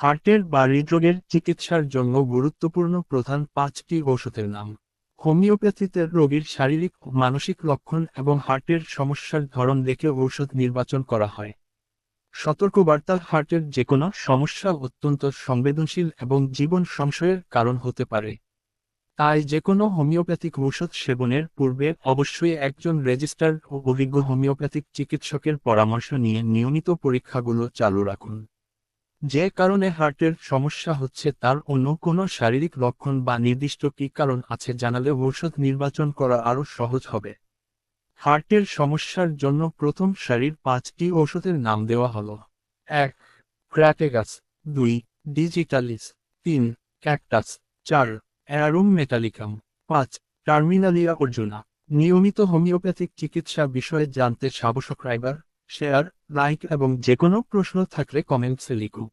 হার্টের বা হৃদরোগের চিকিৎসার জন্য গুরুত্বপূর্ণ প্রধান 5টি ঔষধের নাম। হোমিওপ্যাথিতে রোগীর শারীরিক ও মানসিক লক্ষণ এবং হার্টের সমস্যার ধরন দেখে ঔষধ নির্বাচন করা হয়। সতর্কবার্তা: হার্টের যেকোনো সমস্যা অত্যন্ত সংবেদনশীল এবং জীবন সংশয়ের কারণ হতে পারে। তাই যেকোনো হোমিওপ্যাথিক ঔষধ সেবনের পূর্বে অবশ্যই একজন রেজিস্টার্ড ও অভিজ্ঞ হোমিওপ্যাথিক চিকিৎসকের পরামর্শ নিয়ে নিয়মিত পরীক্ষাগুলো চালু রাখুন। যে কারণে হার্টের সমস্যা হচ্ছে তার অন্য কোনো শারীরিক লক্ষণ বা নির্দিষ্ট কী কারণ আছে জানালে ঔষধ নির্বাচন করা আরও সহজ হবে। হার্টের সমস্যার জন্য প্রথম সারির 5টি ঔষধের নাম দেওয়া হলো: 1. ক্র্যাটেগাস, 2. ডিজিটালিস, 3. ক্যাকটাস, 4. অ্যারারুম মেটালিকাম, 5. টার্মিনালিয়া অর্জুনা। নিয়মিত হোমিওপ্যাথিক চিকিৎসা বিষয়ে জানতে সাবস্ক্রাইবার, শেয়ার, লাইক এবং যে কোনো প্রশ্ন থাকলে কমেন্টসে লিখুন।